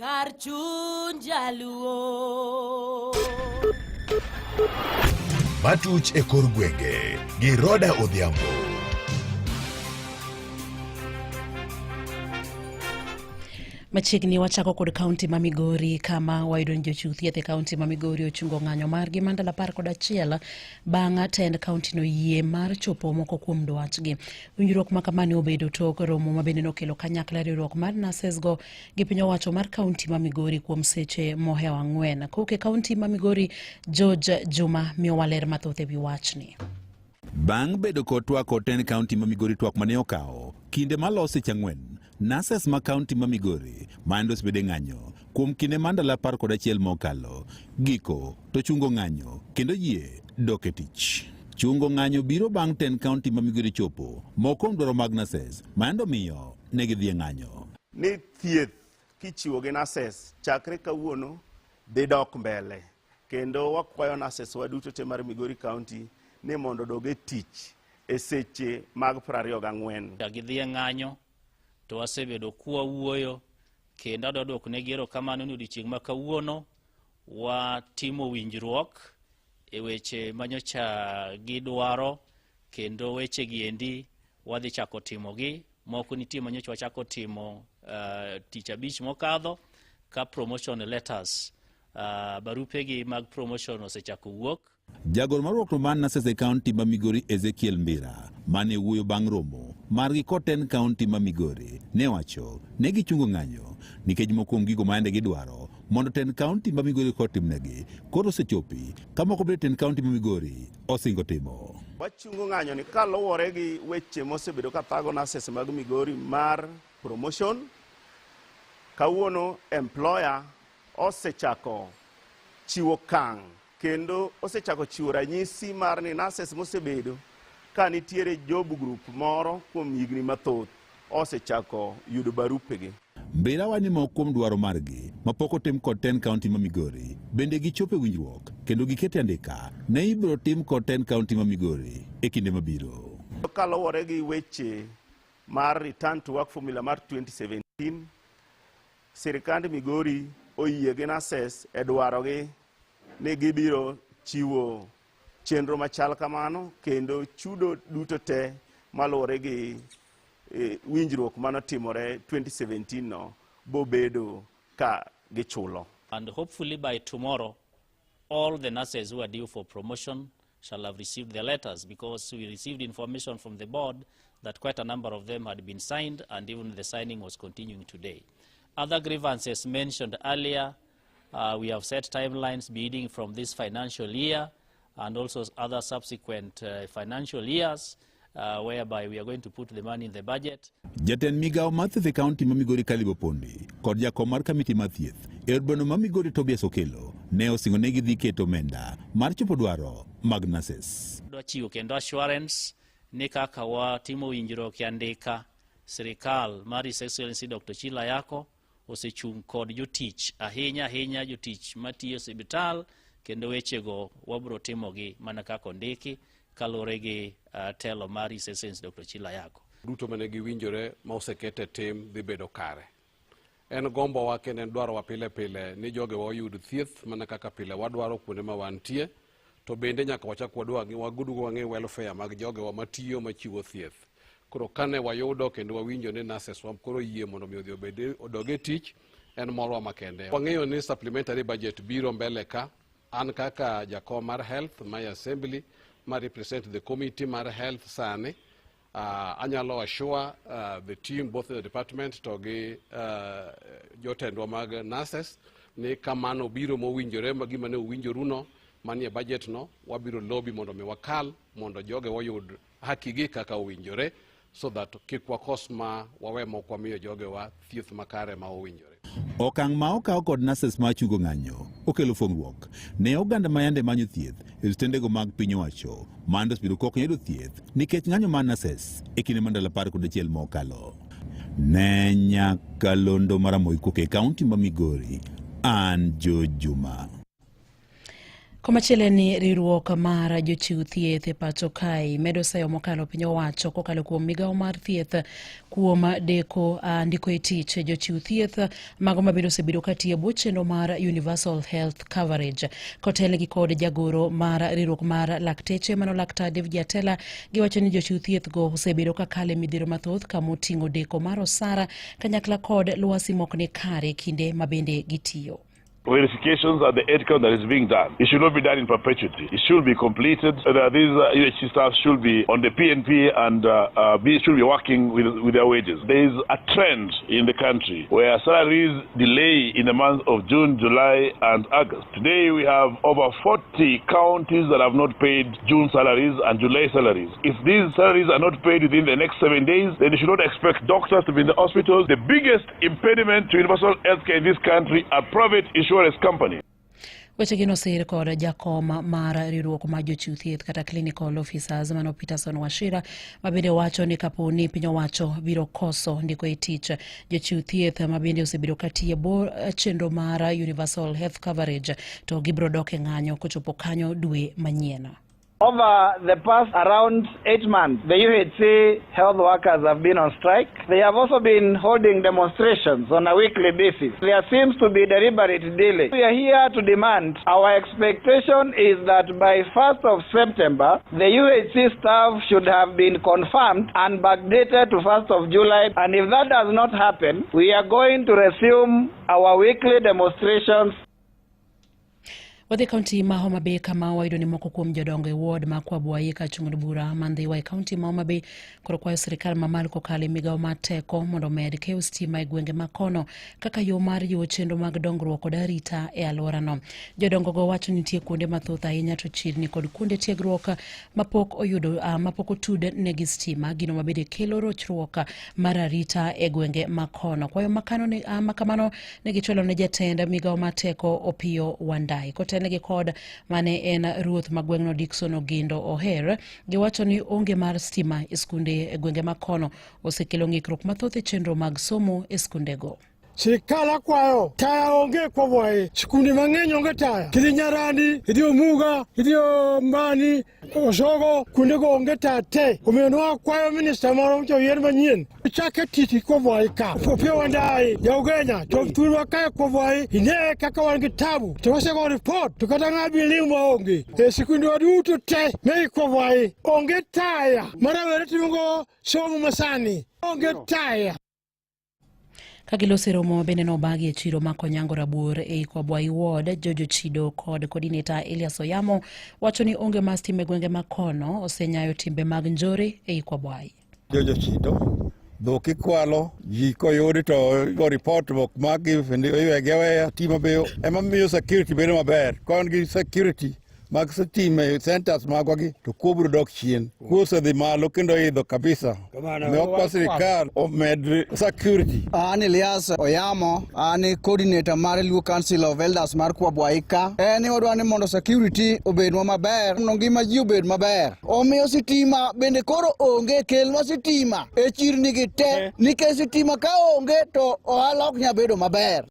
kar chuny jaluo. Matuch e kor gwenge gi Roda Odhiambo. Machiegni wachako kod kaunti ma Migori kama wayudo ni jochiw thieth e kaunti ma Migori ochungo ng'anyo margi mandalo 11 bang' tend kaunti no yie mar chopo moko kuom dwachgi. Winjruok ma kamano obedo tok romo ma bende nokelo kanyakla riwruok mar nurses go gi piny owacho mar kaunti ma Migori kuom seche mohewo 4. Koke kaunti ma Migori, George Juma miyowa ler mathoth ewi wachni. Bang' bedo kod twak kod tend kaunti ma Migori twak mane okawo kinde malo seche 4, nurses ma kaunti ma Migori mandos bede ng'anyo kuom kinde mandalo 11 mokalo giko to chungo ng'anyo kendo yie dok e tich. Chungo ng'anyo biro bang' tend kaunti ma Migori chopo moko dwaro mag nurses mando miyo ne gidhi ng'anyo. Ni thieth kichiwo gi nurses chakre kawuono dhi dok mbele kendo wakwayo nurses waduto te mar Migori County ni mondo doge tich e seche mag 24. Gidhi ng'anyo to wasebedo kuwa wuoyo kendo adodok ne gero kamano ni odiochieng' ma kawuono watimo winjruok e weche manyocha gidwaro kendo weche giendi wadhi chako timogi. Moko nitie manyocha wachako timo tich abich mokadho ka promotion letters barupegi mag promotion osechako wuok. Jagoro marwuok no man nurses e kaunti ma Migori Ezekiel Mbira mane wuoyo bang' romo margi koten kaunti ma Migori ne wacho ne gichungo ng'anyo nikech mokuom gigo maende gidwaro mondo ten kaunti ma Migori kotimnegi koro osechopi ka moko bende ten kaunti ma Migori osingo timo. Wachungo ng'anyo ni kaluwore gi weche mosebedo ka thago nurses mag Migori mar promotion. Kawuono employer osechako chiwo kang' kendo osechako chiwo ranyisi mar ni nurses mosebedo ka nitiere job group moro kuom higni mathoth osechako yudo barupegi. Mbira wani moko kuom dwaro margi mapok otim kod ten kaunti ma Migori bende gichopo winjruok kendo gikete andika ne ibiro tim kod ten kaunti ma Migori e kinde mabiro. Kaluwore gi weche mar return to work formula mar 2017, sirikand Migori oyie gi nurses e dwarogi ne gibiro chiwo chenro machal kamano kendo chudo duto te maluwore gi winjruok manotimore 2017 no bobedo ka gichulo. And hopefully by tomorrow all the nurses who are due for promotion shall have received their letters, because we received information from the board that quite a number of them had been signed and even the signing was continuing today. Other grievances mentioned earlier, we have set timelines beginning from this financial year and also other subsequent financial years whereby we are going to put the money in the budget. Jatend migao mathieth e kaunti ma Migori Kalibo Pondi kod jakom mar kamiti mathieth e od bano ma Migori Tobias Okelo ne osingo ne gidhi keto omenda mar chopo dwaro mag nurses. Chiwo kendo assurance ni kaka watimo winjruok e andika sirikal mar His Excellency Dr. Chila Yako osechung' kod jotich ahinya jotich matiyo osiptal kendo wechego wabro timogi mana kaka ondiki kaluwore gi telo mar His Excellency Dr. Chila Yako. Duto mane giwinjore ma osekete tim dhi bedo kare. En gombo wa kendo en dwaro wa pile pile ni joge wayud thieth mana kaka pile wadwaro kuonde ma wantie, to bende nyaka wachak wagudugo wang'e welfare mag joge wa matiyo machiwo thieth. Koro kane wayudo kendo wawinjo ni nurses wa koro yie mondo mi odoge tich en moro makende. Wang'eyo ni supplementary budget biro mbele ka, an kaka jakom mar health my assembly ma represent the committee mar health sani, anyalo assure the team both in the department to gi jotendwa mag nurses ni kamano biro mowinjore gima ne owinjoruno manie budget no wabiro lobby mondo mi wakal mondo joge wayud hakigi kaka owinjore, so that kik wakos ma wawe moko miyo joge wa thieth makare ma owinjore. Okang' ma okaw kod nurses ma chungo ng'anyo okelo fuong'ruok ne oganda ma yande manyo thieth e stendego mag piny owacho mandos biro kok yudo thieth nikech ng'anyo mar nurses e kinde mandalo 11 mokalo. Ne Nyakalondo mar Moi Koke kaunti ma Migori, an George Juma. Komachielo ni riwruok mar jochiw thieth e pacho kae medo sayo mokalo piny owacho kokalo kuom migawo mar thieth kuom deko ndiko e tich jochiw thieth mago mabiro osebedo katiyo bwo chenro mar Universal Health Coverage. Kotel gi kod jagoro mar riwruok mar lakteche mano Laktar David Atela giwacho ni jochiw thieth go osebedo kakale midhiro mathoth kamoting'o deko mar osara kanyakla kod lwasi mokni kare kinde mabende gitiyo. Verifications are the outcome that is being done. It should not be done in perpetuity. It should be completed. These UHC staff should be on the PNP and should be working with their wages. There is a trend in the country where salaries delay in the months of June, July, and August. Today we have over 40 counties that have not paid June salaries and July salaries. If these salaries are not paid within the next 7 days, then you should not expect doctors to be in the hospitals. The biggest impediment to universal healthcare in this country are private insurance company. Weche gino sir kod jakom mar riwruok mar jochiw thieth kata clinical officers mano Peterson Wachira mabende wacho ni kapo ni piny owacho biro koso ndiko e tich jochiw thieth mabende osebedo katiyo bwo chenro mar Universal Health Coverage to gibro dok e ng'anyo kochopo kanyo dwe manyien. Over the past around 8 months, the UHC health workers have been on strike. They have also been holding demonstrations on a weekly basis. There seems to be deliberate delay. We are here to demand. Our expectation is that by 1st of September, the UHC staff should have been confirmed and backdated to 1st of July. And if that does not happen, we are going to resume our weekly demonstrations. Wadhi kaunti ma Homa Bay kama wayudo ni moko kuom jodongo e ward ma Kwabwayi ka chung'od bura mandhiwa e kaunti ma Homa Bay koro kwayo sirikal mamalo kokalo e migawo mar teko mondo med keyo stima e gwenge makono kaka yo mar jiwo chenro mag dongruok kod arita e alworano. Jodongo go wacho ni nitie kuonde mathoth ahinya to chirni kod kuonde tiegruok mapok otud negi stima gino mabede kelo rochruok mar arita e gwenge makono. Kwayo makamano ne gichwalo ne jatend migawo mar teko Opiyo Wandayi. Kotelegi kod mane en ruoth magweng'no Dickson Ogindo Oher giwacho ni onge mar stima e skunde e gwenge makono osekelo ng'ikruok mathoth e chenro mag somo e skundego. Sirikal kwayo taya onge Kwabwayi, skunde mang'eny onge taya. Kidhi Nyarandi, kidhi Omuga, kidhi Mbani, Osogo, kundego onge taya te. Omiyo nwakwayo minista moro mocho yien manyien. Chake titi Kwabwayi ka. Opiyo Wandayi, jaugenya, chok thurwa kae Kwabwayi, ine kaka wan gi tabu. To wasego report, to kata ng'abi limo onge. E sikunde waduto te, mei Kwabwayi, onge taya. Marawere timongo somo masani, onge taya. Kagiloso romo bende no bagi e chiro makonyango rabuor e Kwabwayi ward. Jojo Chido kod coordinator Elias Oyamo wacho ni onge mar stima e gwenge makono osenyayo timbe mag njore e Kwabwayi. Jojo Chido dhok ikwalo ji koyudi to go report bok magi iwegeweya tima beyo ema miyo security bedo maber. Kon gi security mag stima centers magwagi to kubro dok chien kuosedhi malo kendo idho kabisa. Ne okwa sirikal omed security. Ani Elias Oyamo, ani coordinator mar Luo Council of Elders mar Kwabwayi ka. Eni odwa ni mondo security obed maber, mondo ngima ji obed maber. Omiyo sitima bende koro onge, kelnwa sitima e chirni gi te, nikech sitima ka onge to ohala ok nyal bedo maber.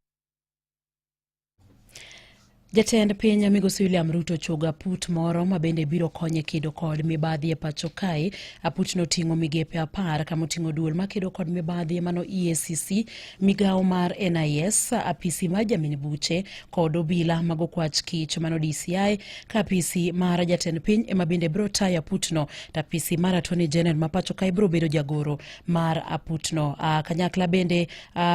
Jatend piny Migosi William Ruto choga aput moro mabende biro konye kedo kod mibadhi e pacho kae. Aputno ting'o migepe 10 kamoting'o duol makedo kod mibadhi mano EACC, migawo mar NIS, apisi mar Jamini Buche kod obila mago kwach kich mano DCI, ka apisi mar jatend piny ema bende biro tayo aputno, to apisi mar Attorney General ma pacho kae biro bedo jagoro mar aputno. Kanyakla bende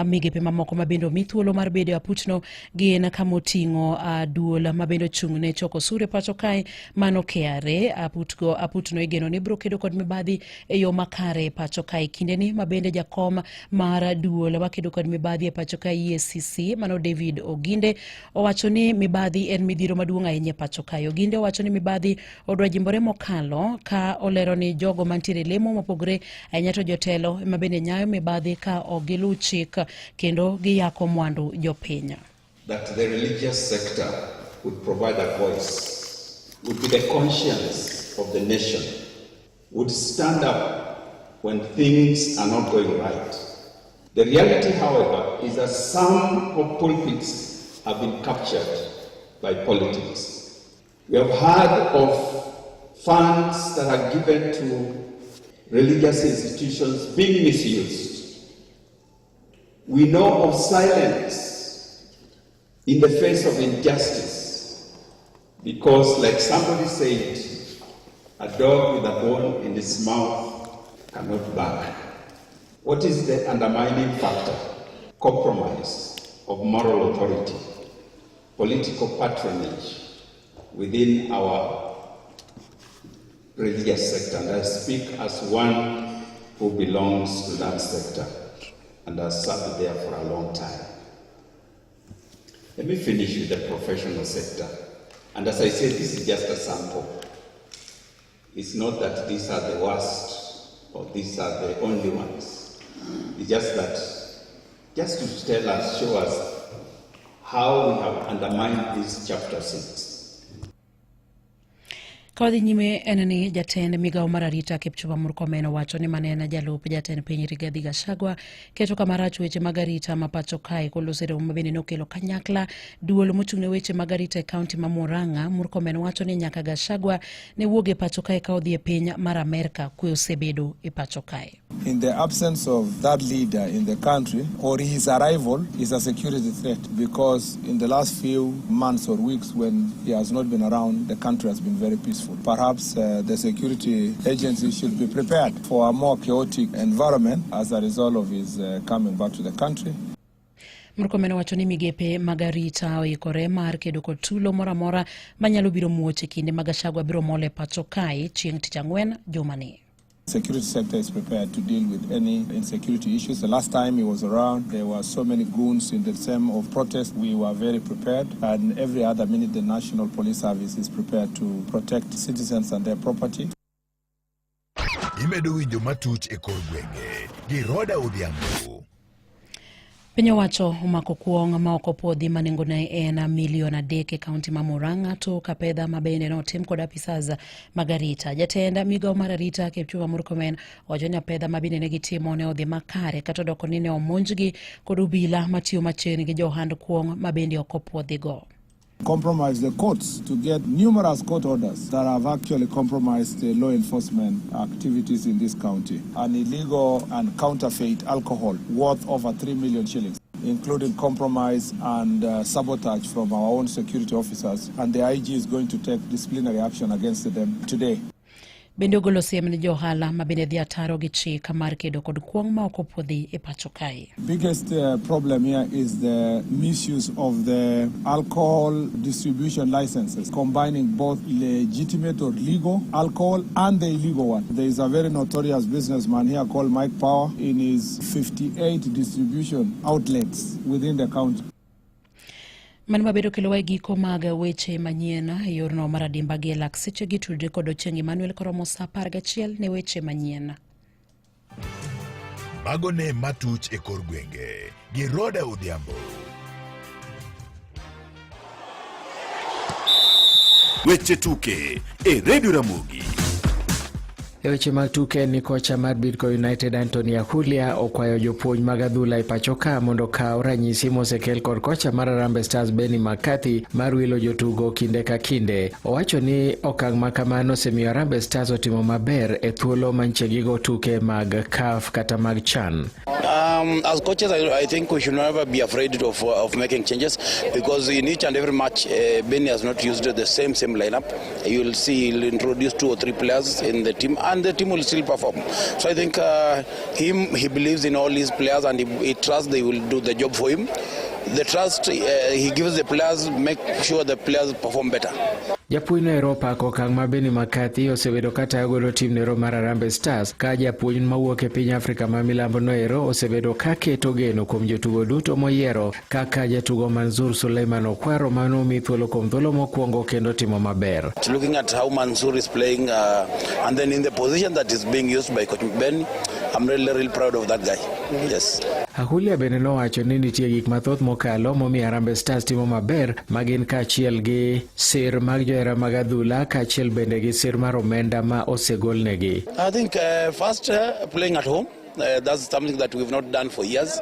migepe mamoko mabende omi thuolo mar bedo aputno gin kamoting'o duol mabendo chung'ne choko sure pacho kae mano KRA. Aputno igeno ni biro kedo kod mibadhi e yo makare pacho kae. Kindeni mabende jakom mar duol makedo kod mibadhi e pacho kae EACC mano David Oginde owacho ni mibadhi en midhiro maduong' ahinya e pacho kae. Oginde owacho ni mibadhi odwa jimbore mokalo ka olero ni jogo mantiere lemo mopogre ahinya to jotelo mabende nyayo mibadhi ka ogilu chik kendo giyako mwandu jopiny. That the religious sector would provide a voice, would be the conscience of the nation, would stand up when things are not going right. The reality, however, is that some of pulpits have been captured by politics. We have heard of funds that are given to religious institutions being misused. We know of silence in the face of injustice because, like somebody said, a dog with a bone in its mouth cannot bark. What is the undermining factor? Compromise of moral authority, political patronage within our religious sector. And I speak as one who belongs to that sector and has served there for a long time. Let me finish with the professional sector. And as I said, this is just a sample. It's not that these are the worst or these are the only ones. It's just that, just to tell us, show us how we have undermined this chapter 6. Kodhi nyime en ni jatend migao mar arita Kipchumba Murkomen owacho ni manena jalup jatend piny Rigathi Gachagua keto kamarach weche mag arita ma pacho kae kolosero mabende nokelo kanyakla duol mochung'ne weche mag arita e kaunti ma Murang'a. Murkomen wacho ni nyaka Gachagua ne wuoge pacho kae ka odhi e piny mar Amerika kwe osebedo e pacho kae. In the absence of that leader in the country, or his arrival is a security threat, because in the last few months or weeks when he has not been around, the country has been very peaceful. Perhaps the security agencies should be prepared for a more chaotic environment as a result of his coming back to the country. Murkomen wacho ni migepe mag arita oikore mar kedo kod tulo moro amora manyalo biro muoche kinde ma Gachagua biro mole pacho kae chieng' tich ang'wen jumani. Security sector is prepared to deal with any insecurity issues. The last time he was around, there were so many goons in the same of protest. We were very prepared, and every other minute the National Police Service is prepared to protect citizens and their property. Imedo winjo matuch e kor gwenge gi Roda Odhiambo. Piny owacho omako kuong' ma ok opodhi ma nengone en $3 million e kaunti ma Murang'a to ka pedha ma bende notim kod apisas mag arita. Jatend migao mar arita Kipchumba Murkomen wacho ni pedha ma bende ne gitimo ne odhi makare kata doko ni ne omonjgi kod obila matiyo machiegni gi johand kuong' ma bende ok opodhigo. Compromise the courts to get numerous court orders that have actually compromised the law enforcement activities in this county. An illegal and counterfeit alcohol worth over 3 million shillings, including compromise and sabotage from our own security officers. And the IG is going to take disciplinary action against them today. Bende ogolo siem ni johala ma bende dhi ataro gi chik mar kedo kod kuong' ma ok opodhi e pacho kae. Biggest problem here is the misuse of the alcohol distribution licenses, combining both legitimate or legal alcohol and the illegal one. There is a very notorious businessman here called Mike Power in his 58 distribution outlets within the county. Man mabedo kelo giko mag weche manyien e yorno mar adimba gi lak seche gi tudre kod Ochieng' Emmanuel koromo sa 11 ne weche manyien. Mago ne matuch e kor gwenge gi Roda Odhiambo. Weche tuke e Radio Ramogi. E weche mag tuke ni kocha mar Bidco United Anthony Ahulia okwayo jopuonj mag adhula e pacho ka mondo kaw ranyisi mosekel kod kocha mar Harambee Stars Benny McCarthy mar wilo jotugo kinde ka kinde. Owacho ni okang' ma kamano osemiyo Harambee Stars otimo maber e thuolo mantie gigo tuke mag CAF kata mag CHAN. As coaches, I think we should never be afraid of making changes, because in each and every match, Benny has not used the same lineup. You will see he'll introduce 2 or 3 players in the team, and the team will still perform. So I think he believes in all his players, and he trusts they will do the job for him. The trust he gives the players, make sure the players perform better. Japuonj no Europa okang' ma Benny McCarthy osebedo kata golo tim nero mar Harambee Stars ka japuonj mawuok e piny Afrika ma milambo no ero osebedo ka keto geno kuom jotugo duto moyiero kaka jatugo Mansour Suleiman Okwaro mano mi thuolo kuom thuolo mokwongo kendo timo maber. Looking at how Mansour is playing and then in the position that is being used by Coach Ben, I'm really proud of that guy. Yes. Ahulia bende nowacho ni nitie gik mathoth mokalo momiyo Harambee Stars timo maber magin kaachiel gi sir mag johera mag adhula kaachiel bende gi sir mar omenda ma osegolnegi. I think first playing at home. That's something that we've not done for years.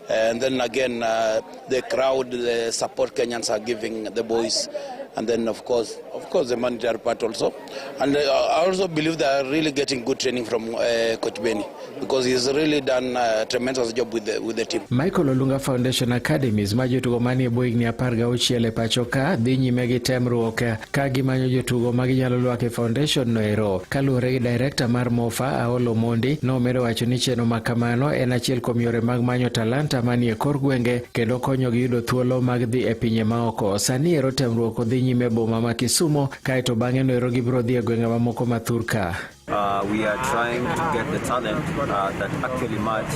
And then again, the crowd, the support Kenyans are giving the boys. And then, of course, the monetary part also. And I also believe they are really getting good training from Coach Benny, because he's really done a tremendous job with the team. Michael Olunga Foundation Academies ma jotugo manie Boeing 16 e pacho ka dhi nyime gi temruok ka gimanyo jotugo ma ginyalo lwake foundation no ero. Kaluwore gi director mar Mofa Aolo Mondi nomedo wacho ni chenro ma kamano en achiel kuom yore mag manyo talanta manie kor gwenge kendo konyo gi yudo thuolo mag dhi e pinje maoko. Sani ero temruok dhi nyime boma ma Kisumo kaeto bang'e no ero gibiro dhi e gwenge mamoko ma Thurka. We are trying to get the talent that actually match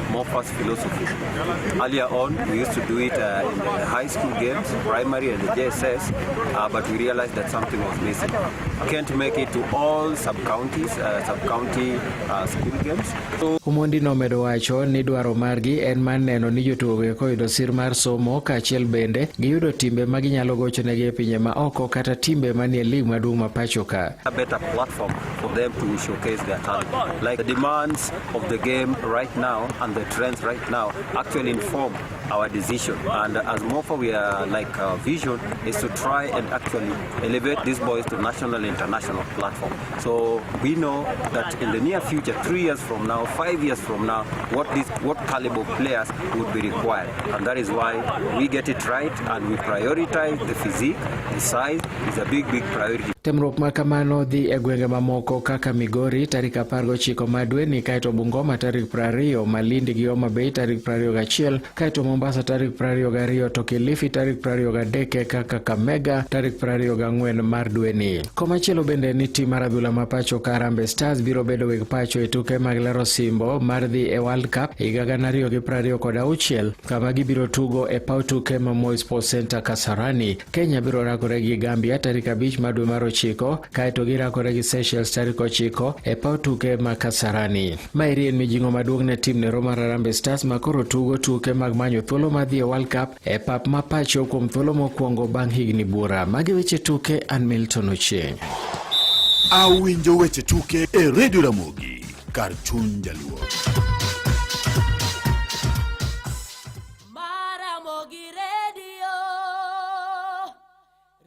Mofa's philosophy. Earlier on, we used to do it in the high school games, primary and the JSS, but we realized that something was missing. Can't make it to all sub-county school games. Umondi nomedo wacho ni dwaro margi en mar neno ni jotugo koyudo sir mar somo kaachiel bende giyudo timbe ma ginyalo gochonegi e pinje ma oko kata timbe manie lig maduong' ma pacho ka. A better platform for them to showcase their talent. Like the demands of the game right now and the trends right now actually inform our decision. And as Mofa, we are like our vision is to try and actually elevate these boys to national and international platform. So we know that in the near future, 3 years from now, 5 years from now, what caliber players would be required. And that is why we get it right and we prioritize the physique, the size is a big priority. Temruok ma kamano dhi e gwenge mamoko kaka Migori tarik 19 ma dwe ni, kaeto Bungoma tarik 20, Malindi gi Homa Bay tarik 21, kaeto Mombasa tarik 22 to Kilifi tarik 23 kaka Kakamega tarik 24 mar dwe ni. Komachielo bende ni tim mar adhula ma pacho ka Harambee Stars biro bedo weg pacho e tuke mag lero simbo mar dhi e World Cup higa 2026 kama gibiro tugo e paw tuke ma Moi Sports Center Kasarani. Kenya biro rakore gi Gambia tarik 5 ma dwe mar 9, kaeto girakore gi Seychelles tarik 9 e paw tuke ma Kasarani. Mairi en mijingo maduong' ne tim ne Roma Harambee Stars ma koro tugo tuke mag manyo thuolo ma dhi e World Cup e pap ma pacho kuom thuolo mokwongo bang' higni bura. Magi weche tuke, an Milton Ochieng'. Awinjo weche tuke e Radio Ramogi, kar chuny jaluo. Ramogi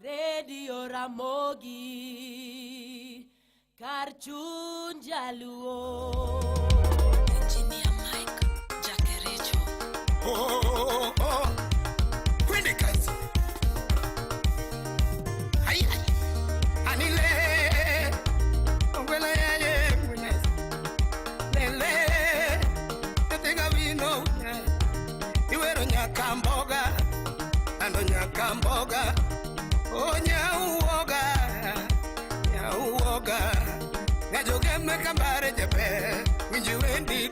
Radio Ramogi, kar chuny jaluo. Engineer Mike Jakerecho. Kwende kazi. Hai. Anile. Ongwela yaye mwenyezi. Lele. Tetenga vino. Iwero nyakamboga. Ando nyakamboga. Nyauoga. Ngajoge mekambare jepe. Winji wendi.